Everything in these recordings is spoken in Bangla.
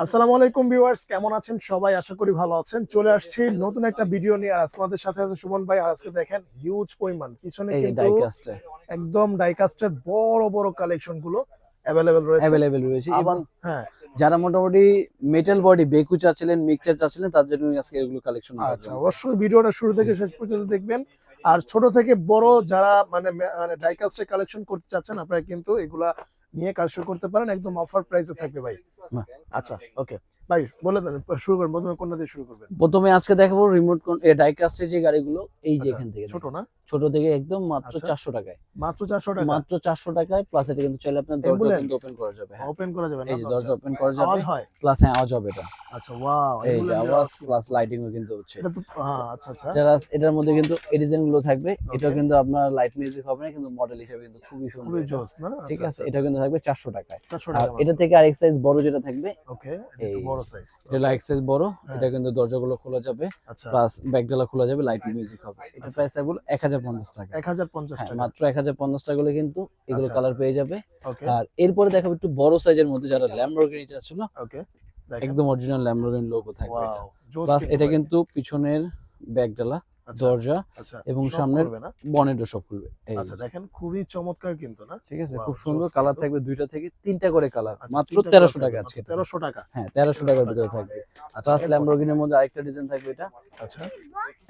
আসসালামু আলাইকুম ভিউয়ার্স, কেমন আছেন সবাই? আশা করি ভালো আছেন। চলে আসছি নতুন একটা ভিডিও নিয়ে। আর আজকে আমাদের সাথে আছে সুমন ভাই। আর আজকে দেখেন হিউজ পরিমাণ পিছনে এই যে কিন্তু ডাইকাস্টার একদম ডাইকাস্টের বড় বড় কালেকশন গুলো অ্যাভেলেবেল রয়েছে। অ্যাভেলেবেল রয়েছে আবার এবং হ্যাঁ, যারা মোটামুটি মেটাল বডি বেকু চাচ্ছিলেন মিক্সচার চাচ্ছিলেন তার জন্য আজকে এগুলো কালেকশন আচ্ছা, অবশ্যই ভিডিওটা শুরু থেকে শেষ পর্যন্ত দেখবেন। আর ছোট থেকে বড় যারা মানে ডাইকাস্টের কালেকশন করতে চাচ্ছেন, আপনারা কিন্তু এগুলা নিয়ে কালেকশন করতে পারেন। একদম অফার প্রাইসে থাকবে ভাই। আচ্ছা, ওকে ভাই, বলে দেন শুরু করবেন। প্রথমে কোনটা দিয়ে শুরু করবেন? প্রথমে আজকে দেখাবো রিমোট ডাইকাস্টের যে গাড়িগুলো এই যে আচ্ছা, এখান থেকে ছোট না? ছোট থেকে একদম মাত্র আচ্ছা, 400 টাকায় মাত্র 400 টাকা? মাত্র 400 টাকায় প্লাস এটা কিন্তু চাইলে আপনার দরজা অ্যাম্বুলেন্স কিন্তু ওপেন করা যাবে। হ্যাঁ, ওপেন করা যাবে না? এই যে দরজা ওপেন করা যাবে, আওয়াজ হয়? প্লাস হ্যাঁ আওয়াজ হবে এটা। আচ্ছা, ওয়াও, এই যে অ্যাম্বুলেন্সের আওয়াজ আওয়াজ কি? প্লাস লাইটিংও কিন্তু হচ্ছে। এটা তো হ্যাঁ, আচ্ছা আচ্ছা, যারা এটার মধ্যে কিন্তু এডিশন গুলো থাকবে, এটাও ওকে, কিন্তু আপনার লাইট মিউজিক হবে না, কিন্তু মডেল হিসেবে কিন্তু খুবই সুন্দর খুবই এটা। জোস না? ঠিক আচ্ছা আছে, আচ্ছা এটা কিন্তু থাকবে 400 টাকায়। 400 আর টাকা এটা মাত্র। থেকে আরেক সাইজ বড় যেটা থাকবে, ওকে, এটা এই একটু বড় সাইজ। এটা লাইট সাইজ বড়, হ্যাঁ, এটা কিন্তু দরজাগুলো খোলা যাবে, আচ্ছা, প্লাস ব্যাকডালা খোলা যাবে, লাইট মিউজিক হবে। এটা আচ্ছা, প্রাইস থাকবে 1050 টাকা। 1050 হ্যাঁ, টাকা। মাত্র 1050 টাকা হলে কিন্তু এগুলো আচ্ছা, কালার পেয়ে যাবে। ওকে, আর এরপরে দেখাবো একটু বড় সাইজের মধ্যে যারা ল্যাম্বরগিনি চাচ্ছিল, ওকে, দেখেন, একদম অরিজিনাল ল্যাম্বরগিনি লোগো থাকবে এটা। ওয়াও, জোস প্লাস কিন্তু এটা ভাই। কিন্তু পিছনের ব্যাকডালা, আচ্ছা দরজা আচ্ছা, এবং সব সামনের করবে না? বনেটও সব খুলবে। এই আচ্ছা, যে, দেখেন খুবই চমৎকার কিন্তু না? ঠিক আছে, ওয়াও, খুব সুন্দর জোস কালার কিন্তু। থাকবে, দুইটা থেকে তিনটা করে কালার, আচ্ছা, মাত্র 3টা করে 1300 থাকবে টাকা মাত্র আজকে এটা। 1300 টাকা। হ্যাঁ, 1300 টাকার ভিতরে থাকবে। আচ্ছা, প্লাস এরপর? ল্যাম্বরগিনির মধ্যে আরেকটা ডিজাইন থাকবে এটা। আচ্ছা,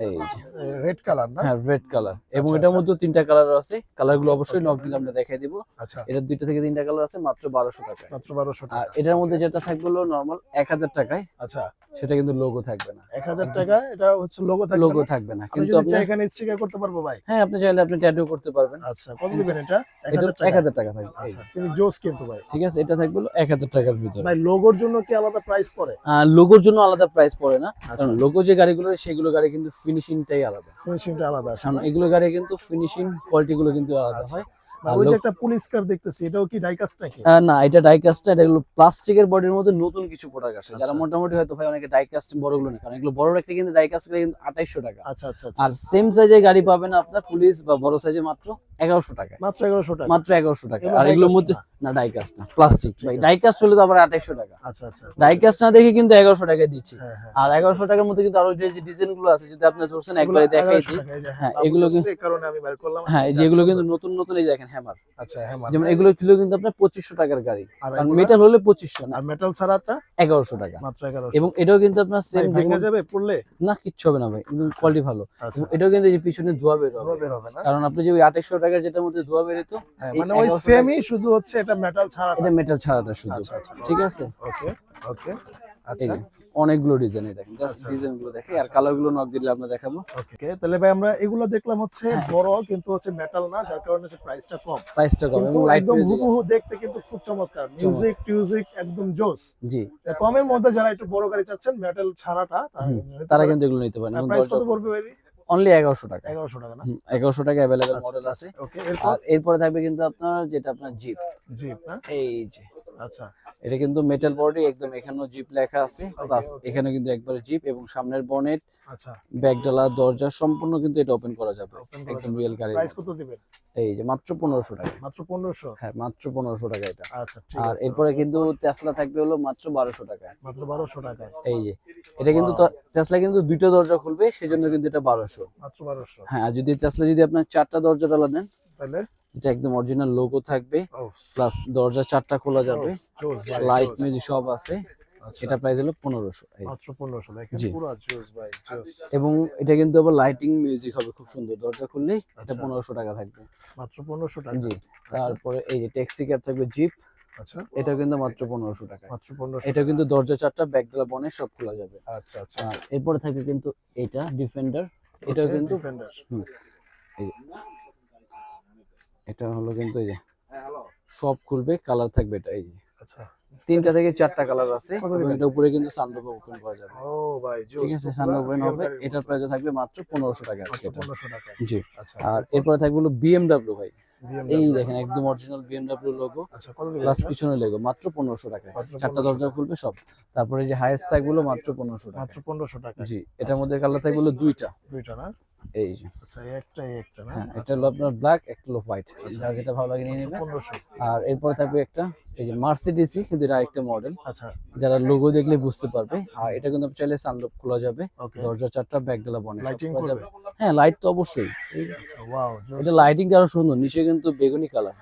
এই যে, রেড কালার না? হ্যাঁ রেড কালার, এবং আচ্ছা, এটার আচ্ছা, মধ্যে তিনটা কালার আছে। কালারগুলো ওকে, অবশ্যই ওকে, নক দিলে আমরা দেখাই দিব। আচ্ছা, এটার দুইটা থেকে তিনটা কালার আছে, মাত্র 1200 টাকায়। মাত্র 1200 আর টাকা। এটার ওকে, মধ্যে যেটা থাকবে হলো নরমাল 1000 টাকায়, আচ্ছা, সেটা কিন্তু লোগো থাকবে না। 1000 টাকা এটা হচ্ছে লোগো থাকবে লোগো না? থাকবে না, আমি কিন্তু যদি আপনি চাই এখানে স্টিকার করতে পারবো ভাই? হ্যাঁ আপনি চাইলে আপনি ট্যাটু করতে পারবেন। আচ্ছা, কত কিন্তু দিবেন এটা? এটা 1000 টাকা? 1000 টাকা থাকবে। এই আচ্ছা, কিন্তু জোস কিন্তু ভাই। ঠিক আছে, এটা থাকবে হলো 1000 টাকার ভিতরে। ভাই, লোগোর জন্য কি আলাদা প্রাইস পড়ে? লোগোর জন্য আলাদা প্রাইস পড়ে না, আচ্ছা, কারণ লোগো যে গাড়িগুলো সেগুলো গাড়ি কিন্তু ফিনিশিংটাই আলাদা। ফিনিশিংটা আলাদা আসে কারণ না? এগুলো গাড়ি কিন্তু ফিনিশিং কোয়ালিটি গুলো কিন্তু আলাদা আচ্ছা, হয়। ভাই আর ওই যে একটা পুলিশ কার দেখতেছি, এটাও কি ডাই কাস্ট নাকি? না, এটা ডাইকাস্ট না, এটা হলো প্লাস্টিকের বডির মধ্যে নতুন কিছু প্রোডাক্ট আসে, যারা আচ্ছা, মোটামুটি হয়তো ভাই অনেকে ডাইকাস্ট বড়গুলো না, কারণ এগুলো বড় একটা কিন্তু ডাইকাস্ট কিন্তু 2800 টাকা। আচ্ছা, আচ্ছা, আচ্ছা, আর সেম সাইজের গাড়ি পাবেন আপনার পুলিশ বা বড় সাইজে মাত্র 1100 টাকায়। মাত্র 1100 টাকা? মাত্র 1100 টাকা। এগুলো আর ডাই এগুলোর কাস্ট মধ্যে না? না, ডাইকাস্ট না, প্লাস্টিক ঠিক ভাই। আছে, ডাইকাস্ট হলে তো আবার 2800 টাকা। আচ্ছা আচ্ছা, ডাইকাস্ট না দেখে কিন্তু 1100 টাকায় দিচ্ছি। হ্যাঁ হ্যাঁ, আর 1100 টাকার মধ্যে কিন্তু আরো যে ডিজাইন গুলো আছে, যদি আপনি ধরছেন এগুলো একবারে দেখাই 1100 দিই। টাকা। এই যে হ্যাঁ, হ্যাঁ বাবু এগুলো ধরছে, এই কারণে আমি বের করলাম। হ্যাঁ যাক, যেগুলো কিন্তু সুন্দর। নতুন নতুন, এই দেখেন হ্যামার, আচ্ছা, হ্যাঁ, যেমন মানে এগুলো কিলো কিন্তু আপনার 2500 টাকার গাড়ি, আর কারণ এগুলা? মেটাল হলে 2500 না, আর মেটাল ছাড়াটা 1100 টাকা। মাত্র 1100? এবং এটাও কিন্তু আপনার ভাই সেম ভেঙে যাবে পড়লে? না, কিচ্ছু হবে না ভাই, কিন্তু আচ্ছা, কোয়ালিটি ভালো। আচ্ছা, এবং এটাও কিন্তু এই যে পিছনে ধোয়া বের ধোয়া হবে, বের হবে না? কারণ আপনি যে ওই 2800 টাকার যেটার মধ্যে ধোয়া বেরোতো, হ্যাঁ, এই মানে ওই 1100 টাকা সেমই, শুধু হচ্ছে এটা মেটাল ছাড়াটা। এটা মেটাল ছাড়াটা শুধু। আচ্ছা আচ্ছা, ঠিক আছে, ওকে, ওকে, এই আচ্ছা, যে অনেকগুলো ডিজাইন, দেখেন জাস্ট আচ্ছা, ডিজাইন গুলো দেখে, আর আচ্ছা, কালার গুলো নক দিলে আমরা দেখাবো। ওকে। তাহলে ভাই আমরা এগুলো দেখলাম হচ্ছে হ্যাঁ, বড়, কিন্তু হচ্ছে মেটাল না, যার কারণে হচ্ছে প্রাইসটা কম। প্রাইসটা কম কিন্তু এবং লাইট একদম মিউজিক হুবহু আছে। দেখতে কিন্তু খুব চমৎকার, মিউজিক টিউজিক একদম জোস। জি, কমের মধ্যে যারা একটু বড় গাড়ি চাচ্ছেন মেটাল ছাড়াটা, তারা হুম, নিতে তারা পারেন। কিন্তু এগুলো নিতে পারেন। এবং প্রাইস দরজা কত পড়বে ভাই? অনলি 1100 টাকা। 1100 টাকা না? 1100 টাকা অ্যাভেলেবেল আচ্ছা, মডেল আছে। ওকে, এরপর? আর এরপরে থাকবে কিন্তু আপনার যেটা আপনার জিপ, জিপ না? এই যে আচ্ছা, এটা কিন্তু মেটাল বডি, একদম এখানেও জিপ লেখা আছে, প্লাস ওকে, এখানে কিন্তু একবারে জিপ, এবং সামনের বনেট, আচ্ছা, ব্যাকডালা, দরজা সম্পূর্ণ কিন্তু এটা ওপেন করা যাবে, ওপেন করা একদম যাবে। রিয়েল গাড়ির প্রাইস মতো। কত দিবেন? এই যে মাত্র 1500 টাকা। মাত্র 1500? হ্যাঁ, মাত্র 1500 টাকা এটা। আচ্ছা, ঠিক আর আছে। এরপরে কিন্তু টেসলা থাকবে হলো মাত্র 1200 টাকায়। মাত্র 1200 টাকায়? এই যে এটা কিন্তু ওয়াও, টেসলা কিন্তু দুইটা দরজা খুলবে, সেজন্য কিন্তু এটা 1200। মাত্র 1200? হ্যাঁ, আর যদি টেসলা যদি আপনার চারটা দরজা ডালা নেন, তাহলে যেটা একদম অরিজিনাল লোগো থাকবে, ও, প্লাস দরজা চারটা খোলা যাবে, জোস ভাই, লাইট জোস। মিউজিক সব আছে, আচ্ছা, এটা প্রাইস হলো 1500। মাত্র 1500, দেখেন জি, পুরো জোস ভাই, জোস। এবং এটা কিন্তু আবার লাইটিং মিউজিক হবে খুব সুন্দর, দরজা খুললেই এটা আচ্ছা, 1500 টাকা থাকবে। মাত্র 1500 টাকা? জি, আচ্ছা, তারপরে এই যে ট্যাক্সি ক্যাব থাকবে জিপ, আচ্ছা, এটা কিন্তু মাত্র 1500 টাকায়। মাত্র 1500 এটা টাকা? কিন্তু দরজা চারটা, ব্যাকডালা বনে সব খোলা যাবে। আচ্ছা, আচ্ছা, আর এরপরে থাকবে কিন্তু এটা ডিফেন্ডার, এটাও ওকে, কিন্তু ডিফেন্ডার। হুম, এই যে, এটা হলো কিন্তু এই যে সব খুলবে, কালার থাকবে এটা, এই যে আচ্ছা, তিনটা থেকে চারটা কালার আছে, কত এবং দিবেন? এটা উপরে কিন্তু সানরুফ ওপেন করা যাবে। ও ভাই, জোস ঠিক তো, আছে, পুরা সানরুফ ওপেন রিয়েল হবে, গাড়ির এটার মতো। প্রাইস থাকবে মাত্র 1500 টাকা মাত্র আজকে এটা। 1500 টাকায়? জি, আচ্ছা, আর এরপর? এরপরে থাকবে হলো বিএমডব্লিউ ভাই, এই BMW? দেখেন একদম অরিজিনাল বিএমডব্লিউ লোগো, আচ্ছা, কত দিবেন প্লাস এটা? পিছনে লেগো, মাত্র 1500 টাকায়। মাত্র চারটা 1500 দরজা টাকা? খুলবে সব। তারপরে যে হাইয়েস্ট থাকগুলো মাত্র 1500 মাত্র টাকায়। 1500 টাকায়? জি, এটার মধ্যে কালার থাকবে হলো দুইটা, দুইটা না? এই যে আচ্ছা এই একটা না, হ্যাঁ, এটা হলো আপনার ব্ল্যাক, একটা হলো হোয়াইট, যার যেটা ভালো লাগে নিয়ে নেবেন। 1500। আর এরপরে থাকবে একটা এই যে মার্সিডিসই, কিন্তু এটা আরেকটা মডেল, আচ্ছা যারা লোগো দেখলে বুঝতে পারবে। আর এটা কিন্তু আপনি চাইলে সানরুফ খোলা যাবে, ওকে, দরজা চারটা, ব্যাকডালা বনে সব লাইটিং খোলা যাবে। করবে। হ্যাঁ, লাইট তো অবশ্যই। আচ্ছা ওয়াও, এটা লাইটিংটা আরো সুন্দর, নিচে কিন্তু বেগুনি কালার,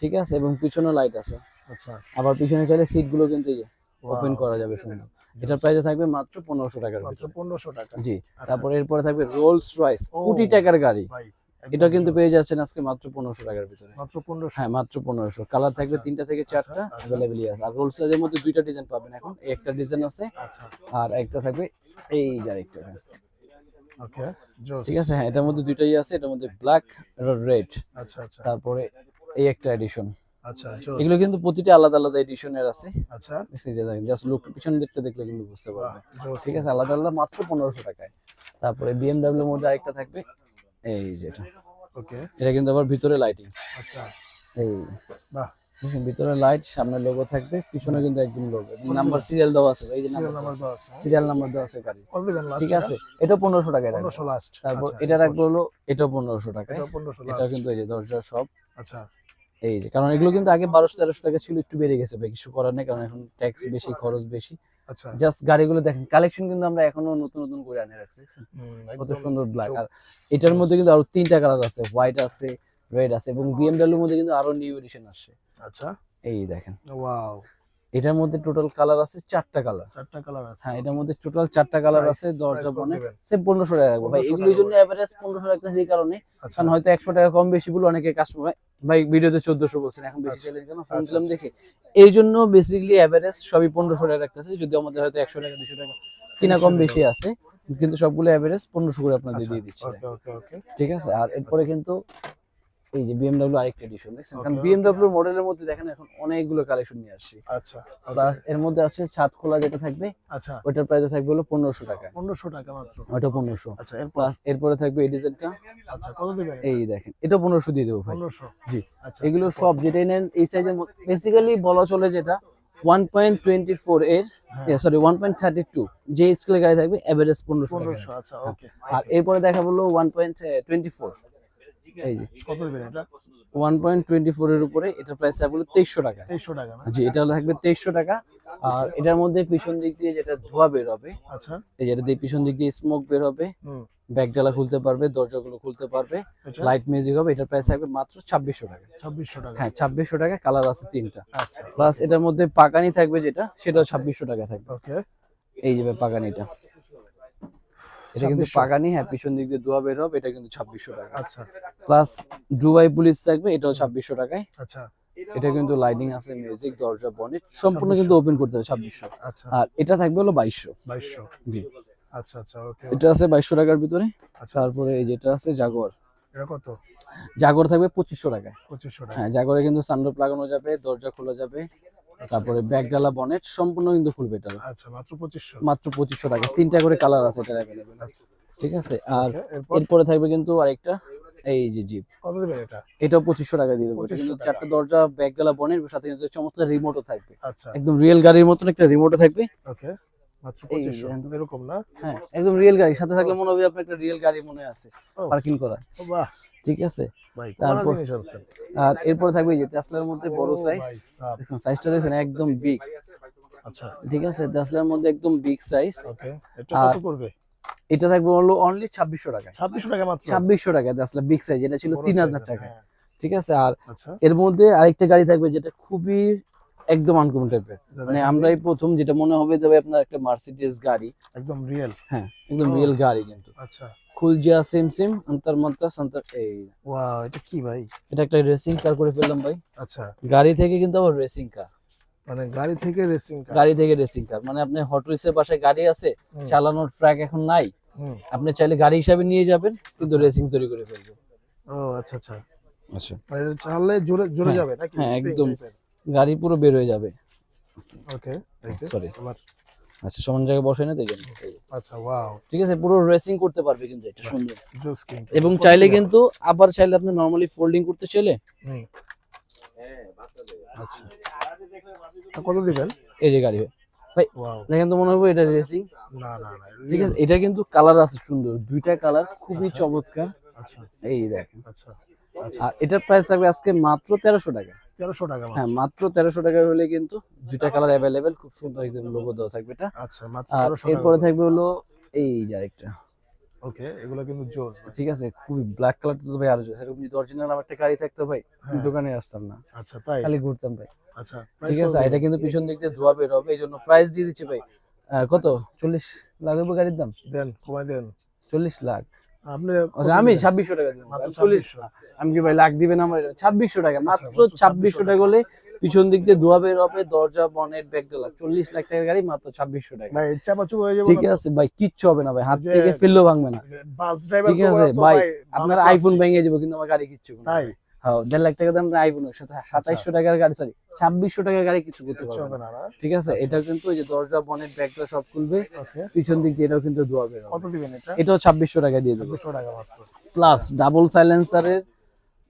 ঠিক আছে, এবং পিছনে লাইট আছে। আচ্ছা আবার পিছনে চাইলে সিট গুলো কিন্তু এই যে ওপেন wow, করা যাবে সুন্দর। এটার প্রাইস থাকবে মাত্র 1500 টাকার মাত্র ভিতরে। 1500 টাকা। জি। আচ্ছা। তারপরে এরপরে থাকবে রোলস রয়েস, ও কোটি টাকার গাড়ি। ভাই এটা কিন্তু পেয়ে যাচ্ছেন আজকে মাত্র 1500 টাকার ভিতরে। মাত্র 1500। হ্যাঁ, মাত্র 1500। কালার থাকবে আচ্ছা, তিনটা থেকে আচ্ছা, চারটা, আচ্ছা। অ্যাভেলেবলই আছে। আর রোলস রয়েসের মধ্যে দুইটা ডিজাইন পাবেন এখন, একটা ডিজাইন আছে আচ্ছা আর একটা থাকবে এই যে আরেকটা। ওকে জোস। ঠিক আছে, হ্যাঁ, এটার মধ্যে দুইটাই আছে, এটার মধ্যে ব্ল্যাক আর রেড। আচ্ছা আচ্ছা তারপরে এই একটা এডিশন। আচ্ছা জোস। এগুলো কিন্তু প্রতিটা আলাদা আলাদা এডিশনের আছে। আচ্ছা এই যে দেখেন, জাস্ট লুক পিছন দিকটা দেখলে কিন্তু বুঝতে বাহ, পারবে। জোস। ঠিক আছে, আলাদা আলাদা মাত্র 1500 টাকায়। তারপরে বিএমডব্লিউ এর মধ্যে আরেকটা থাকবে এই যেটা, ওকে এটা কিন্তু আবার ভিতরে লাইটিং, আচ্ছা এই বাহ, দেখছেন, ভিতরে লাইট, সামনে লোগো থাকবে, পিছনে কিন্তু একদম লোগো, নাম্বার সিরিয়াল দেওয়া আছে, এই যে সিরিয়াল নাম্বার নাম্বার দেওয়া আছে। সিরিয়াল নাম্বার দেওয়া আছে গাড়ি। কত দিবেন লাস্ট? ঠিক আছে, এটা 1500 টাকায় রাখবো। 1500 লাস্ট। তারপর আচ্ছা, এটা রাখবো হলো এটাও 1500 টাকায়। এটা 1500 এটা লাস্ট। কিন্তু এই যে দরজা সব, আচ্ছা এই যে, কারণ এগুলো কিন্তু আগে 1200-1300 টাকা ছিল, একটু বেড়ে গেছে ভাই, কিছু করার নেই, কারণ এখন ট্যাক্স বেশি, খরচ বেশি। আচ্ছা জাস্ট গাড়িগুলো দেখেন, কালেকশন কিন্তু আমরা এখনো নতুন নতুন করে আনে রাখছি, দেখছেন কত একদম সুন্দর ব্ল্যাক। চোখ। আর এটার মধ্যে কিন্তু আরো তিনটা কালার আছে, হোয়াইট আছে, রেড আছে, এবং বিএমডব্লিউ এর মধ্যে কিন্তু আরো নিউ এডিশন আসছে। আচ্ছা এই দেখেন, ওয়াও, এটার মধ্যে টোটাল কালার আছে চারটা কালার। চারটা কালার আছে। হ্যাঁ, এটার মধ্যে টোটাল চারটা কালার Price- আছে, দরজা price কত বনে দিবেন? সে 1500 টাকা রাখবো ভাই। 1500 এগুলোর জন্য টাকা। এভারেজ 1500 রাখতেছি এই কারণে, আচ্ছা কারণ হয়তো 100 টাকা কম বেশি বলে অনেকে কাস্টমার ভাই ভিডিওতে 1400 বলছেন, এখন বেশি আচ্ছা। চাইলেন কেন, আচ্ছা, শুনছিলাম আচ্ছা। দেখে। এই জন্য বেসিক্যালি এভারেজ সবই 1500 টাকা রাখতেছে, যদি আমাদের হয়তো 100 টাকা 200 টাকা কিনা কম বেশি আছে, কিন্তু সবগুলো এভারেজ 1500 করে আপনাদের আচ্ছা দিয়ে দিচ্ছি। ওকে ওকে ওকে ঠিক আছে, আর এরপরে কিন্তু এই যে বিএমডব্লিউ আরেকটা এডিশন দেখছেন, কারণ Okay, বিএমডব্লিউ মডেলের মধ্যে দেখেন এখন অনেকগুলো কালেকশন নিয়ে আসছি। আচ্ছা প্লাস এর মধ্যে আছে ছাদ খোলা যেটা থাকবে, আচ্ছা ওইটার প্রাইস থাকবে হলো 1500 টাকা, 1500 টাকা মাত্র। ওইটা 1500। আচ্ছা এরপর প্লাস এরপরে থাকবে এই ডিজাইনটা, আচ্ছা কত দিবেন? এই দেখেন, এটা 1500 দিয়ে দেবো ভাই। 1500 জি। আচ্ছা এগুলো সব যেটাই নেন এই সাইজের, বেসিক্যালি বলা চলে যেটা 1.24 এর, সরি 1.32 যে স্কেলের গাড়ি থাকবে এভারেজ 1500 টাকা। 1500 আচ্ছা ওকে। আর এরপরে দেখা বললো 1.24, এই যে কত দিবেন এটা? 1.24 এর উপরে এটার প্রাইস থাকবে 2300 টাকা। 2300 টাকা না? জি, এটা থাকবে 2300 টাকা। আর এটার মধ্যে পিছন দিক দিয়ে যেটা ধোঁয়া বের হবে, আচ্ছা এই যেটা দিয়ে পিছন দিক দিয়ে স্মোক বের হবে, হুম ব্যাকডালা খুলতে পারবে, দরজাগুলো খুলতে পারবে, এটা লাইট মিউজিক হবে, এটার প্রাইস থাকবে মাত্র 2600 টাকা। 2600 টাকা। হ্যাঁ, 2600 টাকা, কালার আছে তিনটা। আচ্ছা প্লাস এটার মধ্যে পাকানি থাকবে যেটা, সেটাও 2600 টাকা থাকবে। ওকে এই যে পাকানিটা, এটা কিন্তু 2600 পাকানি, হ্যাঁ, পিছন দিক দিয়ে ধোঁয়া বের হবে, এটা কিন্তু 2600 টাকা। আচ্ছা প্লাস দুবাই পুলিশ থাকবে, এটাও 2600 টাকায়। আচ্ছা এটা কিন্তু লাইটিং আছে, মিউজিক, দরজা, বনেট সম্পূর্ণ কিন্তু ওপেন করতে হবে 2600। আচ্ছা আর এটা থাকবে হলো 2200। 2200 জি, আচ্ছা আচ্ছা ওকে এটা আছে 2200 টাকার ভিতরে। আচ্ছা তারপরে এই যেটা আছে জাগোয়ার, এটা কত? জাগোয়ার থাকবে 2500 টাকায়। 2500 টাকা হ্যাঁ, জাগোয়ারে কিন্তু সানরুফ লাগানো যাবে, দরজা খোলা যাবে, তারপরে ব্যাকডালা, বনেট সম্পূর্ণ কিন্তু খুলবে এটা, আচ্ছা মাত্র 2500 মাত্র 2500 টাকা। তিনটা করে কালার আছে এটা অ্যাভেলেবল। আচ্ছা ঠিক আছে, আর ওকে এরপর এরপরে থাকবে কিন্তু আরেকটা এই যে জিপ, কত দিবেন এটা? এটাও 2500 টাকা দিয়ে দেবো। এটা 2500 কিন্তু টাকা। চারটা দরজা, ব্যাকডালা, বনেট, সাথে কিন্তু চমৎকার রিমোটও থাকবে, আচ্ছা একদম রিয়েল গাড়ির মতন একটা রিমোটও থাকবে। ওকে মাত্র এই 2500 এরকম না? হ্যাঁ, একদম রিয়েল গাড়ি সাথে থাকলে মনে হবে আপনার একটা রিয়েল গাড়ি মনে আছে ও পার্কিং করা। ও বাহ ঠিক আছে, ভাই তারপর- কোন জিনিস আনছেন? আর এরপরে থাকবে এই যে টেসলার মধ্যে বড় ও সাইজ, ভাই সাব দেখুন সাইজটা দেখছেন একদম বিগ। আচ্ছা ঠিক আছে, টেসলার মধ্যে একদম বিগ সাইজ। ওকে এটা আর- কত করবে? এটা থাকবে হলো অনলি 2600 টাকা। 2600 টাকা মাত্র? 2600 টাকা টেসলা বিগ সাইজ, এটা ছিল বড় 3000 size এর, টাকা। হ্যাঁ। ঠিক আছে, আর আচ্ছা এর মধ্যে আরেকটা গাড়ি থাকবে যেটা খুবই একদম আনকমন টাইপের, মানে দেখেন আমরাই প্রথম, যেটা মনে হবে তবে আপনার একটা মার্সিডিজ গাড়ি। একদম রিয়েল। হ্যাঁ, একদম ও। রিয়েল গাড়ি কিন্তু আচ্ছা খুলজিয়া সিম সিম আন্তর মন্তা সন্তর। এই ওয়াও এটা কি ভাই? এটা একটা রেসিং কার করে ফেললাম ভাই, আচ্ছা গাড়ি থেকে কিন্তু আবার রেসিং কার, মানে গাড়ি থেকে রেসিং কার। গাড়ি থেকে রেসিং কার, মানে আপনি হট হুইলসের বাসায় গাড়ি আছে, হুম। চালানোর ট্র্যাক এখন নাই, হুম আপনি চাইলে গাড়ি হিসাবে নিয়ে যাবেন, কিন্তু আচ্ছা। রেসিং তৈরি করে ফেলবে। ও আচ্ছা আচ্ছা আচ্ছা, মানে এটা চাললে জোরে জোরে হ্যাঁ, যাবে নাকি? হ্যাঁ, একদম। গাড়ি পুরো বের হয়ে যাবে। ওকে এই যে Sorry. আবার আচ্ছা, সমান জায়গায় বসে না তো এই জন্য। আচ্ছা ওয়াও ঠিক আছে, পুরো রেসিং করতে পারবে কিন্তু এটা সুন্দর। জোস কিং। এবং চাইলে কিন্তু আবার চাইলে আপনি নরমালি ফোল্ডিং করতে চাইলে হুম আচ্ছা তা কত দিবেন? এই যে গাড়ি হয় ওয়াও, দেখেন তো মনে হবে এটা রেসিং। না না না, ঠিক আছে, এটা কিন্তু কালার আছে সুন্দর, দুইটা কালার খুবই আচ্ছা। চমৎকার। আচ্ছা এই দেখেন, আচ্ছা আচ্ছা, আর এটার প্রাইস থাকবে আজকে মাত্র 1300 টাকা। 1300 টাকা হ্যাঁ, মাত্র। মাত্র 1300 টাকা হলে কিন্তু দুইটা কালার অ্যাভেলেবেল, খুব সুন্দর একদম লোগো দেওয়া থাকবে এটা। আচ্ছা মাত্র আর 1300 টাকা। এরপরে থাকবে হলো এই যে আরেকটা, ওকে, এগুলো কিন্তু জোস ভাই। ঠিক আছে, খুবই ব্ল্যাক কালার তো ভাই আরো জোস। এরকম যদি অরিজিনাল আমার একটা গাড়ি থাকতো ভাই, হ্যাঁ। দোকানে আসতাম না, আচ্ছা তাই, খালি ঘুরতাম ভাই। আচ্ছা ঠিক আছে, আর এটা কিন্তু পিছন দিক দিয়ে ধোয়া বের হবে, এই জন্য প্রাইস দিয়ে দিচ্ছি ভাই কত, 40 লাখ হবে গাড়ির দাম, দেন, কমাই দেন 40 লাখ। আপনি। আচ্ছা, আমি 2600 টাকা দেবো, মাত্র 40, আমি কি ভাই লাখ দিবেন আমার? 2600 টাকা, মাত্র মাত্র 2600 টাকা হলে পিছন দিক দিয়ে ধোয়া বের হবে, দরজা বনেট ব্যাক ডালা, 40 লাখ টাকার গাড়ি মাত্র 2600 টাকা। ভাই চাপাচুপ হয়ে যাবে ঠিক আছে ভাই, কিচ্ছু হবে না ভাই, হাত যে- থেকে ফেললেও ভাঙবে না। Bus driver. ঠিক আছে ভাই, আপনার আইফোন ভেঙে যাবে কিন্তু আমার গাড়ি কিচ্ছু হবে না। তাই হ্যাঁ, 1.5 লাখ টাকা দাম আইফোনের সাথে 2700 টাকার গাড়ি, সরি 2600 টাকার গাড়ি কিছু করতে কিচ্ছু পারবে হবে না। না না। ঠিক আছে, এটা কিন্তু ওই যে দরজা বনেট ব্যাক ডালা সব খুলবে, ওকে, পিছন দিক দিয়ে এটাও কিন্তু ধোয়া বের হবে। কত দিবেন এটা? এটাও 2600 টাকা দিয়ে দেবো, 200 টাকা মাত্র। প্লাস ডাবল সাইলেন্সারের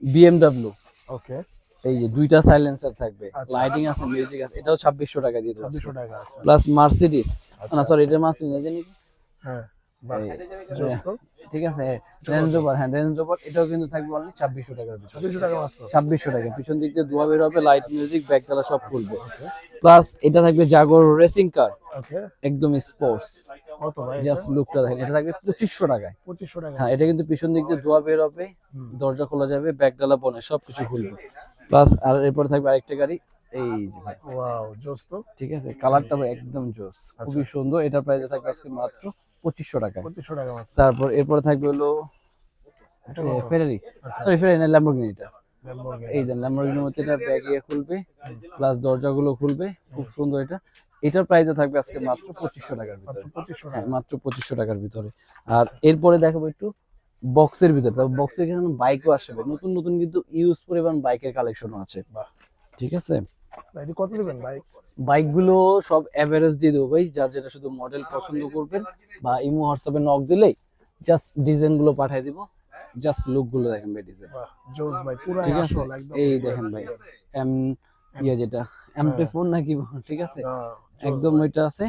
বিএমডব্লিউ, ওকে, এই যে দুইটা সাইলেন্সার থাকবে, আচ্ছা। লাইটিং আছে, মিউজিক আছে, এটাও 2600 টাকা দিয়ে দেবো। 2600 টাকা আছে। প্লাস মার্সিডিস, আচ্ছা। না সরি এটা মার্সিডিস না, জানি কি? হ্যাঁ, বাহ, এই- জোস তো। ঠিক আছে, রেঞ্জ রোভার, হ্যাঁ রেঞ্জ রোভার, এটাও কিন্তু থাকবে অনলি 2600 টাকার ভিতরে। 2600 টাকা মাত্র। 2600 টাকা, পিছন দিক দিয়ে ধোয়া বের হবে, লাইট মিউজিক ব্যাক ডালা সব খুলবে। প্লাস এটা থাকবে জাগোর রেসিং কার, ওকে, একদম স্পোর্টস, কত ভাই? জাস্ট লুকটা দেখেন, এটা থাকবে 2500 টাকায়। 2500 টাকা। হ্যাঁ, এটা কিন্তু পিছন দিক দিয়ে ধোয়া বের হবে, হুম। দরজা খোলা যাবে, ব্যাক ডালা বনে সবকিছু খুলবে। প্লাস আর এরপর থাকবে আরেকটা গাড়ি, এই যে ভাই, ওয়াও, জোস তো। ঠিক আছে, কালারটা ভাই একদম জোস, খুবই সুন্দর। এটা প্রাইস থাকবে আজকে মাত্র 2500 টাকা। 2500 টাকা মাত্র। তারপর এরপরে থাকবে হলো এটা কত? ফেরারি, আচ্ছা, সরি ফেরারি না, ল্যাম্বরগিনি। এটা ল্যাম্বরগিনি। এই যে ল্যাম্বরগিনির মধ্যে এটা ব্যাগে খুলবে, প্লাস দরজাগুলো খুলবে, খুব সুন্দর এটা। এটার প্রাইসও থাকবে আজকে মাত্র 2500 টাকার মাত্র ভিতরে। 2500 হ্যাঁ, টাকা। মাত্র 2500 টাকার ভিতরে। আর এরপরে দেখাবো একটু বক্সের ভিতরে, তবে বক্সের এখানে বাইকও আসবে, নতুন নতুন কিন্তু ইউজ পরিমাণ বাইকের কালেকশনও আছে। বাহ। ঠিক আছে, ভাই এটা কত দিবেন ভাই? বাইকগুলো সব এভারেজ দিয়ে দেবো ভাই, যার যেটা শুধু মডেল পছন্দ করবেন বা ইমো হোয়াটসঅ্যাপে নক দিলেই জাস্ট ডিজাইন গুলো পাঠিয়ে দিব, জাস্ট লুক গুলো দেখেন ভাই, ডিজাইন। বাহ, জোস ভাই, পুরো ঠিক আছে, আসল একদম। এই দেখেন ভাই, এম যেটা এমটি4 নাকি, ঠিক আছে, জোস একদম ভাই। ওইটা আছে।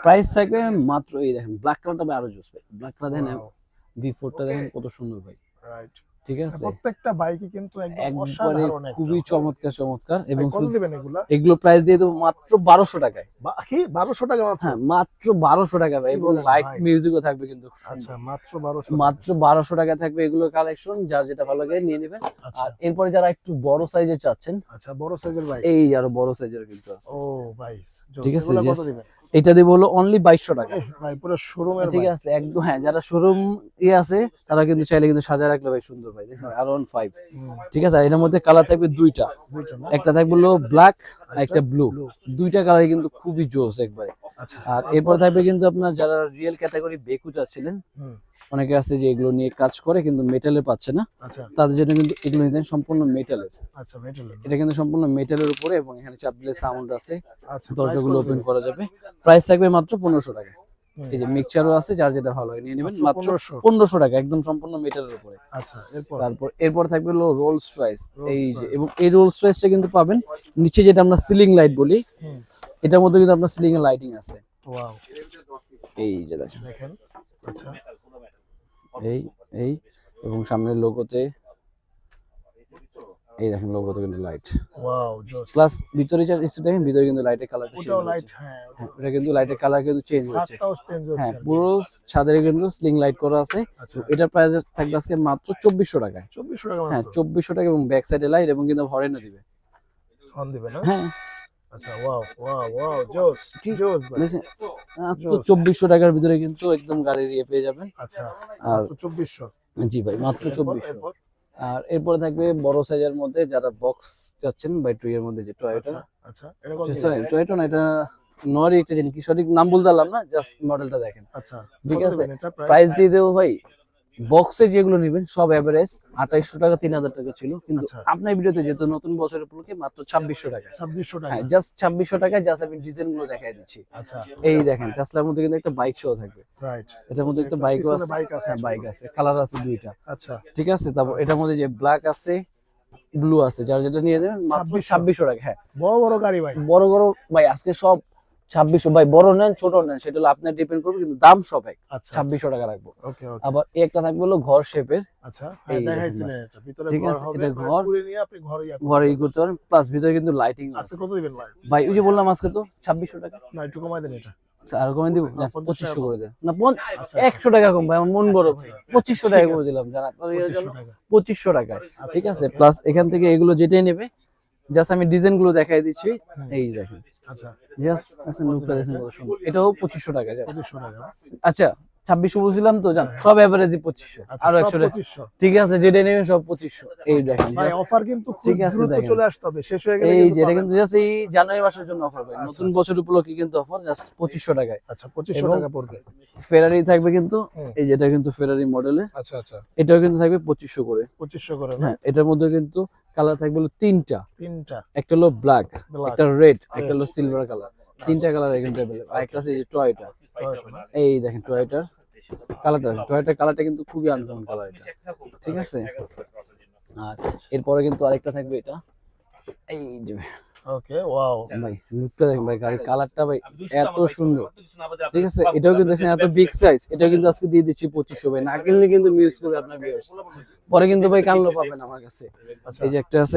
প্রাইস থাকবে মাত্র, এই দেখেন ব্ল্যাক কালারটা ভাই আরো জোস ভাই, ব্ল্যাক কালার দেখেন, Wow, V4টা দেখেন কত সুন্দর ভাই। রাইট। ঠিক আছে, প্রত্যেকটা বাইকই কিন্তু একদম একবারে অসাধারণ একটা। খুবই চমৎকার চমৎকার। ভাই, এবং কত দিবেন এগুলা? এগুলো প্রাইস দিয়ে দেবো মাত্র 1200 টাকায়। কি 1200 টাকা মাত্র? হ্যাঁ, মাত্র 1200 টাকা ভাই, কি এবং বলেন লাইট ভাই? মিউজিকও থাকবে কিন্তু আচ্ছা, মাত্র 1200। মাত্র 1200 টাকা থাকবে এগুলো কালেকশন, যার যেটা ভালো লাগে নিয়ে নেবেন। আচ্ছা আর এরপরে যারা একটু বড় সাইজের চাচ্ছেন, আচ্ছা, বড় সাইজের বাইক। এই আরো বড় সাইজের কিন্তু আছে। ও ভাই, জোস। ঠিক আছে, এগুলা কত yes। দিবেন? এটা দিব হলো অনলি 2200 টাকা। ভাই পুরো শোরুমের ঠিক বাইক। আছে, একদম, হ্যাঁ, যারা শোরুম আছে তারা কিন্তু চাইলে কিন্তু সাজায় রাখলে ভাই সুন্দর ভাই, দেখছেন R15। ঠিক আছে, আর এটার মধ্যে কালার থাকবে দুইটা, দুইটা না? একটা থাকবে হলো ব্ল্যাক আর একটা ব্লু, blue। দুইটা কালার কিন্তু খুবই জোস একবারে। আচ্ছা, আর এরপর থাকবে কিন্তু আপনার যারা রিয়েল ক্যাটাগরি বেকু চাচ্ছিলেন, হুম, অনেকে আছে যে এগুলো নিয়ে কাজ করে কিন্তু মেটালের পাচ্ছে না, আচ্ছা তাদের জন্য কিন্তু এগুলো নিতেন সম্পূর্ণ মেটালের। আচ্ছা, মেটাল। এটা কিন্তু সম্পূর্ণ মেটালের উপরে, এবং এখানে চাপ দিলে সাউন্ড আছে, আচ্ছা, দরজাগুলো price কত ওপেন দিবেন? করা যাবে। প্রাইস থাকবে মাত্র 1500 টাকা। হুম, এই যে মিক্সচারও আছে, যার যেটা ভালো হয় নিয়ে নেবেন, মাত্র মাত্র 1500 1500 টাকা, একদম সম্পূর্ণ মেটালের উপরে। আচ্ছা, এরপর তারপর এরপর থাকবে হলো রোলস রয়েস, Rolls এই যে, Royce। এবং এই রোলস রয়েসটা কিন্তু পাবেন নিচে, যেটা আমরা সিলিং লাইট বলি, হুম, এটার মধ্যে কিন্তু আপনার সিলিং এর লাইটিং আছে, ওয়াও, এই যে দেখেন, দেখেন। আচ্ছা, এই এই এবং সামনের লোগোতে, এই দেখেন লোগোতে কিন্তু লাইট, ওয়াও, জোস। প্লাস ভিতরে যা কিছু দেখেন, ভিতরে কিন্তু লাইটের কালারটা চেঞ্জ ওটাও হচ্ছে। লাইট, হ্যাঁ, হ্যাঁ, এটা কিন্তু লাইটের কালার কিন্তু চেঞ্জ হচ্ছে। সাতটাও চেঞ্জ হ্যাঁ, হচ্ছে। পুরো ছাদের কিন্তু স্লিং লাইট করা আছে। আচ্ছা, এটা প্রাইস থাকবে আজকে মাত্র 2400 টাকায়। 2400 টাকা হ্যাঁ, মাত্র। 2400 টাকা, এবং ব্যাক সাইডে লাইট, এবং কিন্তু হরেনও দিবে। ফোন দিবেন না? হ্যাঁ, আচ্ছা, ওয়াও ওয়াও ওয়াও, জোস জোস ভাই। দেখছেন, মাত্র 2400 টাকার ভিতরে কিন্তু একদম গাড়ির ইয়ে পেয়ে যাবেন। আচ্ছা, আর মাত্র 2400। জি ভাই, মাত্র 2400। এরপর? আর এরপরে থাকবে বড় সাইজের মধ্যে, যারা বক্স যাচ্ছেন বাই টু এর মধ্যে, যে টয়োটা, আচ্ছা আচ্ছা, এটা কত দিবেন? টয়োটা না, এটা নরি একটা জিনিস, কি সঠিক নাম বলতে পারলাম না, জাস্ট মডেলটা দেখেন। আচ্ছা, ঠিক কত আছে, দিবেন এটা প্রাইস? প্রাইস দিয়ে দেবো ভাই, বক্সে যেগুলো নেবেন সব এভারেজ 2800 টাকা 3000 টাকা ছিল, কিন্তু আচ্ছা। আপনার ভিডিওতে যেহেতু নতুন বছরের উপলক্ষে মাত্র 2600 টাকা। 2600 টাকা। হ্যাঁ, জাস্ট 2600 টাকায় জাস্ট আমি ডিজাইন গুলো দেখাই দিচ্ছি। আচ্ছা, এই দেখেন, টেসলার মধ্যে কিন্তু একটা বাইক শো থাকবে, রাইট। এটার মধ্যে একটা বাইকও পিছনে আছে, বাইক আছে, হ্যাঁ বাইক আছে, কালার আছে দুইটা। আচ্ছা, ঠিক আছে, তারপর এটার মধ্যে যে ব্ল্যাক আছে, ব্লু আছে, যার যেটা নিয়ে যাবেন মাত্র 2600 2600 টাকা। হ্যাঁ, বড় বড় গাড়ি ভাই। বড় বড় ভাই আজকে সব 2600 ভাই, বড় নেন ছোট নেন সেটা হলো আপনার ডিপেন্ড করবে, কিন্তু দাম সব এক। আচ্ছা 2600 টাকা রাখবো। ওকে ওকে আবার এই একটা থাকবে হলো ঘর শেপের, আচ্ছা এই দেখাইছিলেন এটা ভিতরে ঠিক ঘর আছে, হবে, এটা মানে ঘর, পুরে নিয়ে আপনি ঘরে ঘরে ই করতে পারেন, প্লাস ভিতরে কিন্তু লাইটিং আজকে আছে। কত দিবেন ভাই? ভাই ওই যে বললাম আজকে তো 2600 টাকা, না একটু কমাই দেন এটা। আচ্ছা, আর কমে দিব না, 50 2500 টাকা করে দেন না, আচ্ছা 100 টাকা কম ভাই, আমার মন বড় ভাই, আচ্ছা, 2500 টাকা করে দিলাম জান আপনার এর 2500 জন্য, টাকা 2500 টাকায়, আচ্ছা, ঠিক আছে। okay. প্লাস এখান থেকে এগুলো যেটাই নেবে, জাস্ট আমি ডিজাইন গুলো দেখাই দিচ্ছি, এই দেখেন, আচ্ছা জাস্ট আচ্ছা লুকটা দেখেন কত সুন্দর, এটাও 2500 টাকা যাবে। 2500 টাকা আচ্ছা 2600 বলছিলাম তো জান, সব এভারেজই 2500, আচ্ছা আরো সব 100 টাকা, 2500 ঠিক আছে, যেটা নেবেন সব 2500। এই দেখেন ভাই just অফার কিন্তু খুব ঠিক আছে, দ্রুত দেখেন। চলে আসতে হবে, শেষ হয়ে গেলে এই কিন্তু যে এটা পাবেন কিন্তু জাস্ট এই জানুয়ারি মাসের জন্য অফার ভাই, আচ্ছা, নতুন আচ্ছা। বছর উপলক্ষে কিন্তু অফার, জাস্ট 2500 টাকায়। আচ্ছা 2500 এবং টাকা পড়বে ফেরারি থাকবে কিন্তু, হুম। এই যেটা কিন্তু ফেরারি মডেলের, আচ্ছা আচ্ছা এটাও কিন্তু থাকবে 2500 করে। 2500 করে না হ্যাঁ, এটার মধ্যে কিন্তু কালার থাকবে হলো তিনটা, তিনটা একটা হলো ব্ল্যাক, Black, একটা রেড, একটা হলো সিলভার কালার, তিনটা কালার কিন্তু अवेलेबल। আর একটা আছে এই যে টয়টা, টয়োটা না? এই দেখেন টয়টার কালারটা কিন্তু খুবই আনকমন কালার এটা, ঠিক আছে। আর এরপরে কিন্তু আরেকটা থাকবে এটা, এই যে ওকে ওয়াও ভাই লুকটা দেখেন ভাই, গাড়ির কালারটা ভাই এত সুন্দর, ঠিক আছে। এটাও কিন্তু দেখেন এত বিগ সাইজ, এটাও কিন্তু আজকে দিয়ে দিচ্ছি 2500 ভাই, না কিনলে কিন্তু মিস করবে আপনার ভিউয়ার্স, পরে কিন্তু ভাই কানলো পাবেন আমার কাছে। আচ্ছা এই যে একটা আছে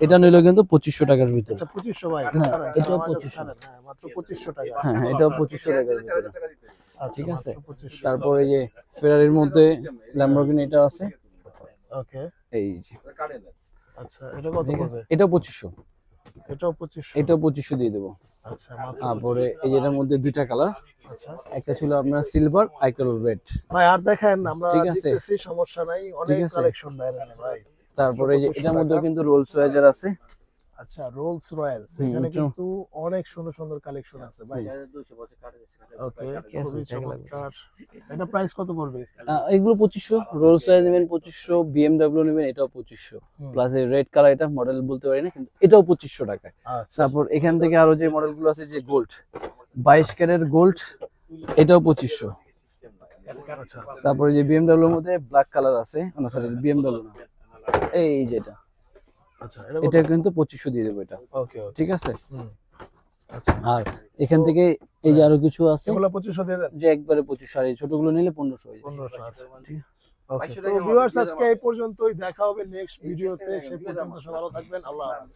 এটা নিলো কিন্তু 2500 টাকার ভিতরে, এটা 2500 ভাই হ্যাঁ, ছাড়েন, এটাও আমার কাছে 2500 ছাড়েন, হ্যাঁ মাত্র 2500 টাকা হ্যাঁ হ্যাঁ, এটাও 2500 টাকার ভিতরে, আচ্ছা ঠিক আছে। মাত্র 2500 তারপর এই যে ফেরারির মধ্যে ল্যাম্বরগিনি এটা আছে, ওকে এই যে, আচ্ছা এটা কত ঠিক আছে, পড়বে? এটাও 2500, এটাও 2500 এটাও 2500 দিয়ে দেবো। আচ্ছা মাত্র তারপরে এই যে এটার মধ্যে দুইটা কালার, আচ্ছা একটা ছিল আপনার সিলভার, আর একটা হলো রেড, ভাই আর দেখেন আমরা ঠিক আছে। দেখতেছি সমস্যা নাই, অনেক আছে। কালেকশন বাইরে ভাই। তারপরে এই যে 2500 এটার মধ্যে টাকা। কিন্তু রোলস রয়েজার আছে, আচ্ছা রোলস রয়্যালস হুম, এখানে এটা- কিন্তু অনেক সুন্দর সুন্দর কালেকশন আছে ভাই। ওকে কি আছে? খুবই টাকা লাগবে। চমৎকার। এটা প্রাইস কত পড়বে? এগুলো 2500, রোলস রয়েস নেবেন 2500, বিএমডব্লিউ নেবেন এটাও 2500, হুম। প্লাস এই রেড কালার, এটা মডেল বলতে পারি না কিন্তু এটাও 2500 টাকায়। আচ্ছা তারপর এখান থেকে আরো যে মডেলগুলো আছে, যে গোল্ড 22 ক্যারেট গোল্ড, এটাও 2500। আচ্ছা তারপরে যে বিএমডব্লিউর মধ্যে ব্ল্যাক কালার আছে, না সরি বিএমডব্লিউ না, এই যেটা, আচ্ছা এটা কিন্তু 2500 দিয়ে দেবো এটা, ওকে ওকে ঠিক আছে। হুম আচ্ছা আর এখান থেকে এই যে আরো কিছু আছে, এগুলো 2500 দিয়ে দেন, যে একবারে 2500, আর এই ছোটগুলো নিলে 1500 হয়ে যাবে। 1500 আচ্ছা ঠিক ওকে। তো ভিউয়ার্স আজকে এই পর্যন্তই, দেখা হবে নেক্সট ভিডিওতে, সে পর্যন্ত সবাই ভালো থাকবেন, আল্লাহ হাফেজ।